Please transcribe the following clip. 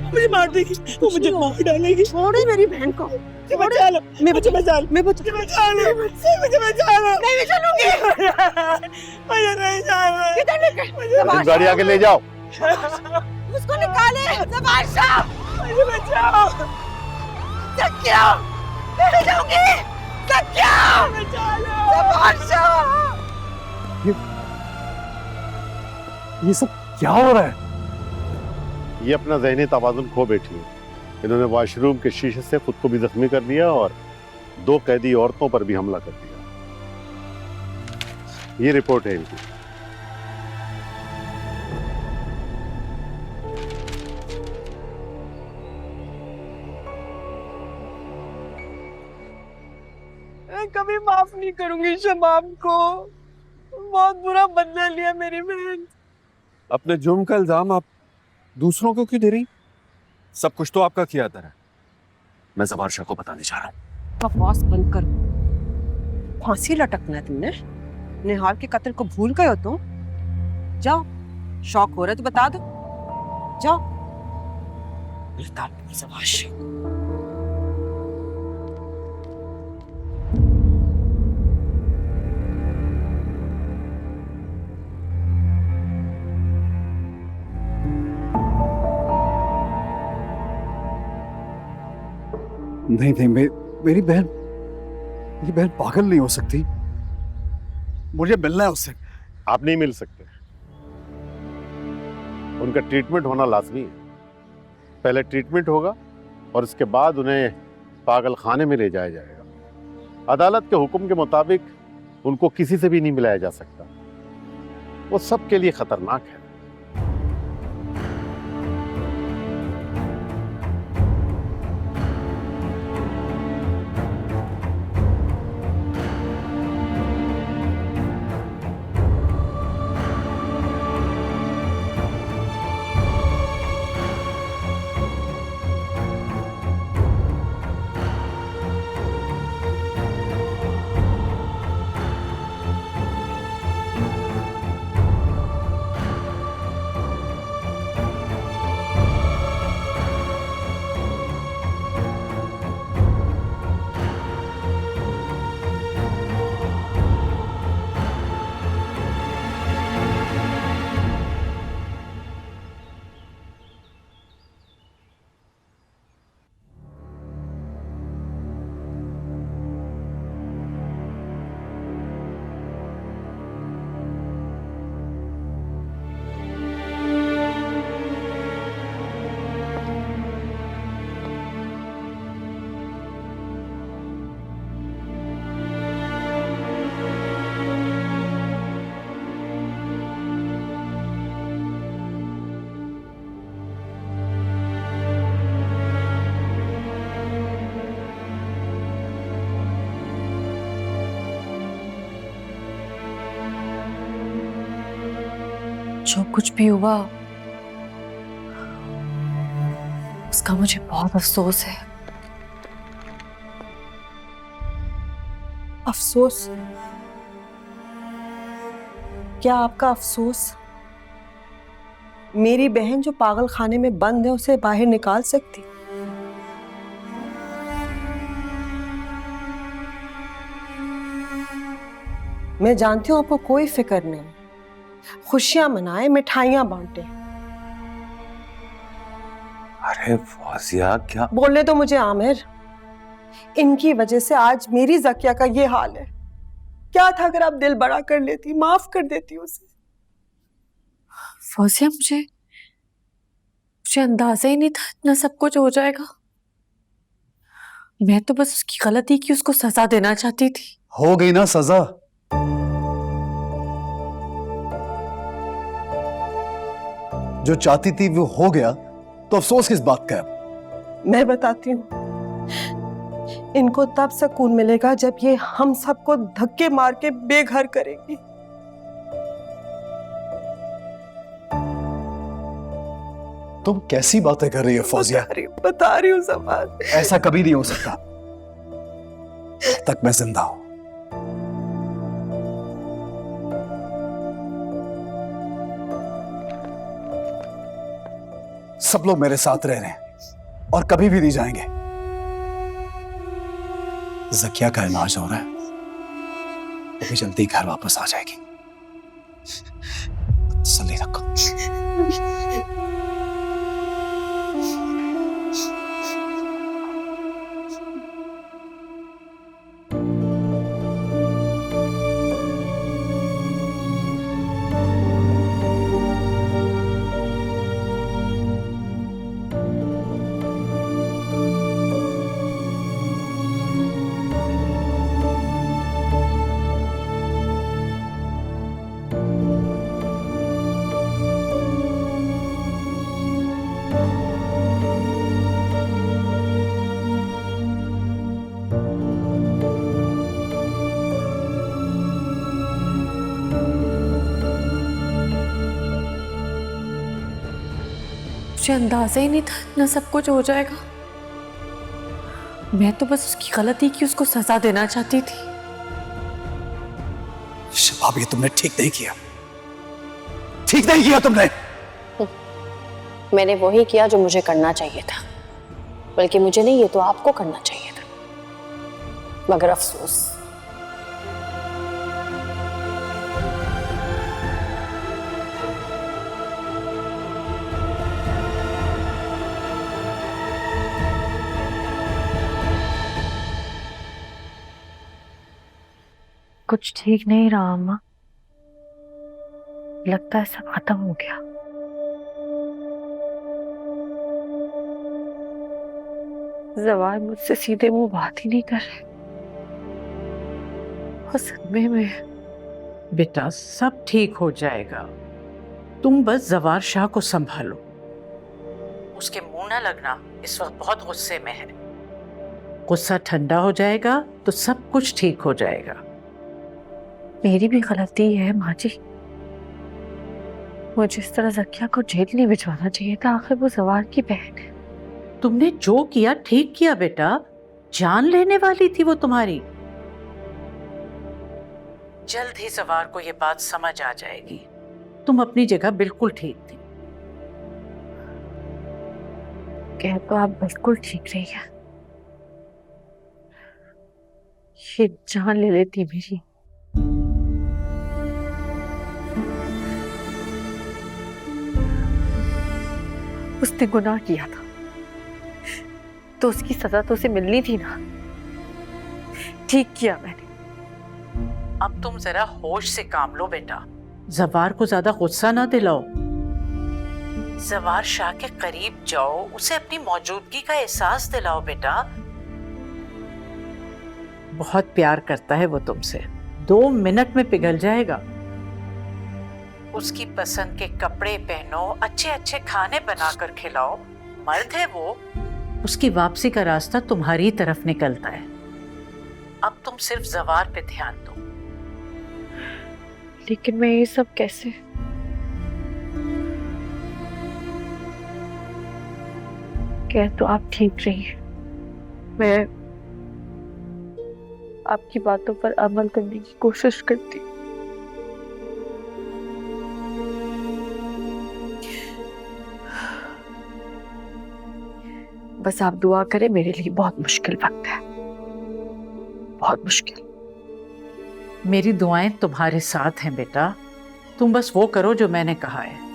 मुझे मार देगी, वो मुझे मार डालेगी। छोड़ो मेरी बहन को। बचा लो, मुझे बचा लो, मैं बचा मुझे बचा लो। नहीं मैं चलूंगी। मुझे नहीं जाना। किधर निकल? गाड़ी आगे ले जाओ। उसको निकाले। तमाशा। मुझे बचाओ। सत्या, मैं जाऊंगी। सत्या, बचा लो। तमाशा। ये सब क्या हो रहा है? ये अपना ज़हनी तवाज़ुन खो बैठी है। इन्होंने वॉशरूम के शीशे से खुद को भी जख्मी कर दिया और 2 कैदी औरतों पर भी हमला कर दिया। ये रिपोर्ट है इनकी। मैं कभी माफ नहीं करूंगी शबाब को। बहुत बुरा बदला लिया मेरी बहन। अपने जुर्म का इल्जाम आप दूसरों को क्यों दे रही? सब कुछ तो आपका किया था। मैं ज़बार शाह को बताने जा रहा हूँ। बकवास बंद करो। फांसी लटकना है तुमने? निहाल के कत्ल को भूल गए हो तुम? जाओ, शौक हो रहा है तो बता दो। जाओ। ज़बार शाह। नहीं नहीं, मेरी बहन पागल नहीं हो सकती। मुझे मिलना है उससे। आप नहीं मिल सकते। उनका ट्रीटमेंट होना लाजमी है। पहले ट्रीटमेंट होगा और इसके बाद उन्हें पागल खाने में ले जाया जाएगा। अदालत के हुक्म के मुताबिक उनको किसी से भी नहीं मिलाया जा सकता। वो सबके लिए खतरनाक है। जो कुछ भी हुआ उसका मुझे बहुत अफसोस है। अफसोस? क्या आपका अफसोस मेरी बहन जो पागल खाने में बंद है उसे बाहर निकाल सकती? मैं जानती हूं आपको कोई फिक्र नहीं। खुशियां मनाए, मिठाइयां बांटे। अरे फौजिया, क्या बोलने तो मुझे आमिर। इनकी वजह से आज मेरी ज़किया का ये हाल है। क्या था अगर आप दिल बड़ा कर लेती, माफ कर देती उसे। फौजिया, मुझे अंदाजा ही नहीं था इतना सब कुछ हो जाएगा। मैं तो बस उसकी गलती की उसको सजा देना चाहती थी। हो गई ना सजा। जो चाहती थी वो हो गया, तो अफसोस किस बात का है? मैं बताती हूँ, इनको तब सुकून मिलेगा जब ये हम सबको धक्के मार के बेघर करेंगी। तुम कैसी बातें कर रही हो फौजिया? बता रही हूँ ज़बान। ऐसा कभी नहीं हो सकता जब तक मैं जिंदा हूं। सब लोग मेरे साथ रह रहे हैं और कभी भी नहीं जाएंगे। जकिया का इलाज हो रहा है, वो भी जल्दी घर वापस आ जाएगी। तसल्ली रखो। मुझे अंदाजा ही नहीं था इतना सब कुछ हो जाएगा। मैं तो बस उसकी गलती की उसको सजा देना चाहती थी। शबाब, ये तुमने ठीक नहीं किया, ठीक नहीं किया तुमने। मैंने वही किया जो मुझे करना चाहिए था, बल्कि मुझे नहीं, ये तो आपको करना चाहिए था। मगर अफसोस, कुछ ठीक नहीं रहा अम्मा। लगता है सब खत्म हो गया। जवार मुझसे सीधे मुंह बात ही नहीं कर रहे और सदमे में। बेटा सब ठीक हो जाएगा, तुम बस जवार शाह को संभालो। उसके मुंह ना लगना, इस वक्त बहुत गुस्से में है। गुस्सा ठंडा हो जाएगा तो सब कुछ ठीक हो जाएगा। मेरी भी गलती है माँ जी, मुझे इस तरह जकिया को जेल नहीं भिजवाना चाहिए था। आखिर वो जवार की बहन है। तुमने जो किया ठीक किया बेटा, जान लेने वाली थी वो तुम्हारी। जल्द ही जवार को ये बात समझ आ जाएगी। तुम अपनी जगह बिल्कुल ठीक थी। कह तो आप बिल्कुल ठीक रही है, ये जान ले लेती मेरी। उसने गुनाह किया था तो उसकी सजा तो उसे मिलनी थी ना। ठीक किया मैंने। अब तुम जरा होश से काम लो बेटा, जवार को ज्यादा गुस्सा ना दिलाओ। जवार शाह के करीब जाओ, उसे अपनी मौजूदगी का एहसास दिलाओ बेटा। बहुत प्यार करता है वो तुमसे, 2 मिनट में पिघल जाएगा। उसकी पसंद के कपड़े पहनो, अच्छे अच्छे खाने बनाकर खिलाओ। मर्द है वो, उसकी वापसी का रास्ता तुम्हारी तरफ निकलता है। अब तुम सिर्फ जवार पे ध्यान दो। लेकिन मैं ये सब कैसे? कह तो आप ठीक रही हैं, मैं आपकी बातों पर अमल करने की कोशिश करती। बस आप दुआ करें, मेरे लिए बहुत मुश्किल वक्त है, बहुत मुश्किल। मेरी दुआएं तुम्हारे साथ हैं बेटा, तुम बस वो करो जो मैंने कहा है।